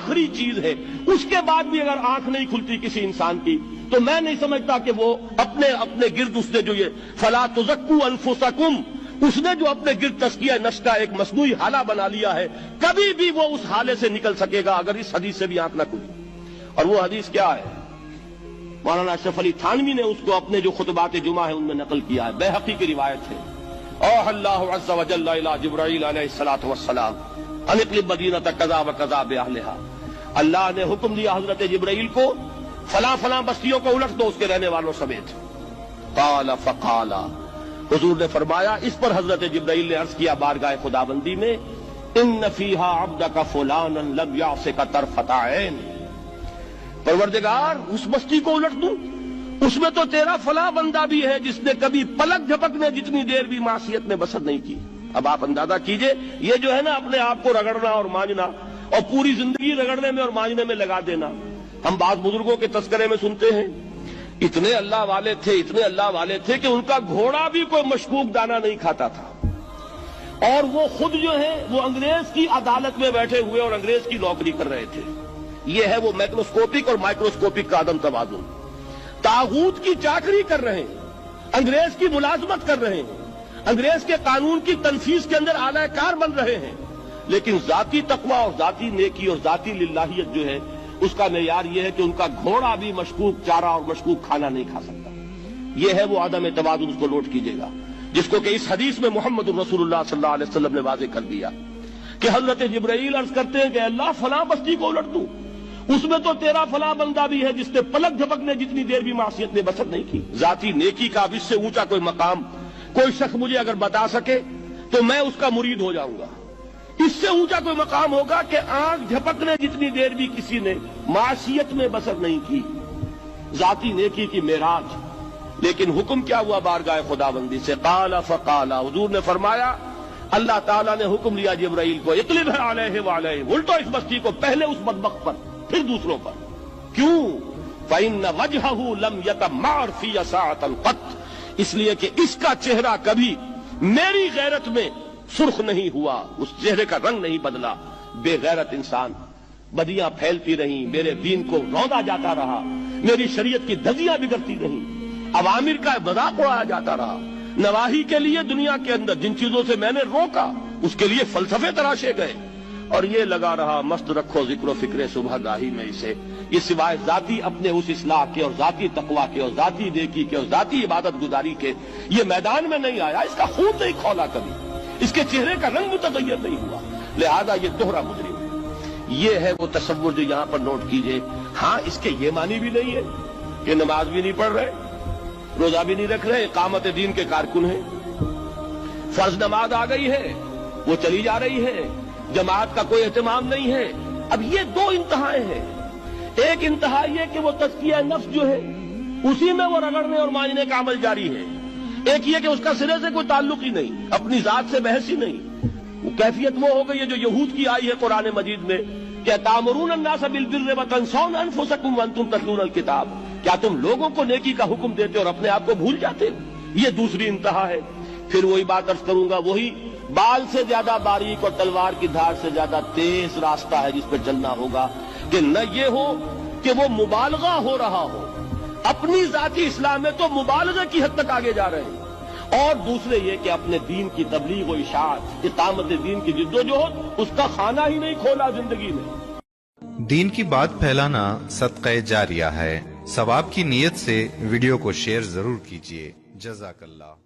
आखिरी चीज है, उसके बाद भी अगर आंख नहीं खुलती किसी इंसान की, तो मैं नहीं समझता कि वो अपने अपने गिर्द उसने जो ये फला तुज़क्कू अनफुसकुम, उसने जो अपने गिर्द तस्किया नफ्स का एक मसनूई हाला बना लिया है, कभी भी वो उस हाले से निकल सकेगा अगर इस हदीस से भी आंख न खुली। और वो हदीस क्या है? मौलाना अशरफ अली थानवी ने उसको अपने जो खुतबात जुमा है उनमें नकल किया है, बैहक़ी की रिवायत है। और अल्लाह अज़्ज़ा व जल्ला इला जिब्राईल अलैहिस्सलातु वस्सलाम अनिक़लिब मदीनत कज़ा व कज़ा बिअहलिहा, अल्लाह ने हुक्म दिया हजरत जिब्राईल को फला फला बस्तियों को उलट दो उसके रहने वालों समेत। क़ाला फ़क़ाला, हुजूर ने फरमाया, इस पर हजरत जिब्राईल ने अर्ज किया बारगाह खुदाबंदी में, इन्न फ़ीहा अब्दका फुलानन लम यासिका तरफ़ता ऐन, परवरदिगार उस बस्ती को उलट दूं, उसमें तो तेरा फला बंदा भी है जिसने कभी पलक झपकने जितनी देर भी मासियत में बसर नहीं की। अब आप अंदाजा कीजिए, ये जो है ना अपने आप को रगड़ना और मांझना और पूरी जिंदगी रगड़ने में और मांझने में लगा देना। हम बात बुजुर्गों के तस्करे में सुनते हैं, इतने अल्लाह वाले थे, इतने अल्लाह वाले थे कि उनका घोड़ा भी कोई मशकूक दाना नहीं खाता था, और वो खुद जो है वो अंग्रेज की अदालत में बैठे हुए और अंग्रेज की नौकरी कर रहे थे। ये है वो मैक्रोस्कोपिक और माइक्रोस्कोपिक का आदम तवाज़ुन। तागूत की चाकरी कर रहे हैं, अंग्रेज की मुलाजमत कर रहे हैं, अंग्रेज के कानून की तनफीज के अंदर आलाकार बन रहे हैं, लेकिन जाती तकवा और जाती नेकी और जाती लिल्लाहियत जो है उसका मेयार यह है कि उनका घोड़ा भी मशकूक चारा और मशकूक खाना नहीं खा सकता। यह है वो आदम तवाज़ुन, उसको नोट कीजिएगा, जिसको कि इस हदीस में मोहम्मद रसूलुल्लाह सल्लल्लाहु अलैहि वसल्लम ने वाज़ेह कर दिया कि हजरत जिब्राईल अर्ज करते हैं कि अल्लाह फला बस्ती को उलट दूं, उसमें तो तेरा फला बंदा भी है जिसने पलक झपकने जितनी देर भी मासियत में बसर नहीं की। जाती नेकी का अब इससे ऊंचा कोई मकाम कोई शख्स मुझे अगर बता सके तो मैं उसका मुरीद हो जाऊंगा। इससे ऊंचा कोई मकाम होगा कि आंख झपकने जितनी देर भी किसी ने मासियत में बसर नहीं की, जाती नेकी की मेराज। लेकिन हुक्म क्या हुआ बारगाह खुदाबंदी से? क़ाला फ़क़ाला, हुजूर ने फरमाया, अल्लाह ताला ने हुक्म लिया जिब्राईल को, इक़लिब अलैहि व अलैहि, उल्टो इस बस्ती को, पहले उस बदबख्त पर फिर दूसरों पर। क्यों? फ़इन्न वजहहु लम यतमअर फ़ी साअतन क़त, इसलिए कि इसका चेहरा कभी मेरी गैरत में सुर्ख नहीं हुआ, उस चेहरे का रंग नहीं बदला। बेगैरत इंसान, बदियां फैलती रहीं, मेरे दीन को रौंदा जाता रहा, मेरी शरीयत की धज्जियां बिगड़ती रहीं, अवामिर का मजाक उड़ाया जाता रहा, नवाही के लिए दुनिया के अंदर जिन चीजों से मैंने रोका उसके लिए फलसफे तराशे गए, और ये लगा रहा मस्त रखो जिक्र फिक्र सुबह गाही में इसे, ये सिवाय जाती अपने उस इस्लाह के और जाती तकवा के और जाती नेकी के और जाती इबादत गुजारी के ये मैदान में नहीं आया, इसका खून नहीं खौला कभी, इसके चेहरे का रंग मुतगय्यर नहीं हुआ, लिहाजा ये दोहरा मुजरिम है। ये है वो तसव्वुर जो यहां पर नोट कीजिए। हाँ, इसके ये मानी भी नहीं है कि नमाज भी नहीं पढ़ रहे, रोजा भी नहीं रख रहे, इकामत दीन के कारकुन हैं, फर्ज नमाज आ गई है वो चली जा रही है, जमात का कोई एहतमाम नहीं है। अब ये दो इंतहाएं हैं, एक इंतहा ये कि वो तज़किया नफ्स जो है उसी में वो रगड़ने और मांझने का अमल जारी है, एक ये कि उसका सिरे से कोई ताल्लुक ही नहीं, अपनी जात से बहस ही नहीं। वो कैफियत वो हो गई है जो यहूद की आई है कुरान मजीद में, क्या तामुरून अन्नास बिल बिर्रि व तंसौन अनफुसकुम व अंतुम ततलूनल किताब, क्या तुम लोगों को नेकी का हुक्म देते और अपने आप को भूल जाते हो? ये दूसरी इंतहा है। फिर वही बात अर्ज करूंगा, वही बाल से ज्यादा बारीक और तलवार की धार से ज्यादा तेज रास्ता है जिस पर चलना होगा, कि न ये हो कि वो मुबालगा हो रहा हो, अपनी जाती इस्लाम में तो मुबालगा की हद तक आगे जा रहे हैं, और दूसरे ये कि अपने दीन की तबलीग और इशाअत, इकामत दीन की जिद्दोजहद, उसका खाना ही नहीं खोला जिंदगी में। दीन की बात फैलाना सदक़े जारिया है। सवाब की नीयत से वीडियो को शेयर जरूर कीजिए। जज़ाकल्लाह।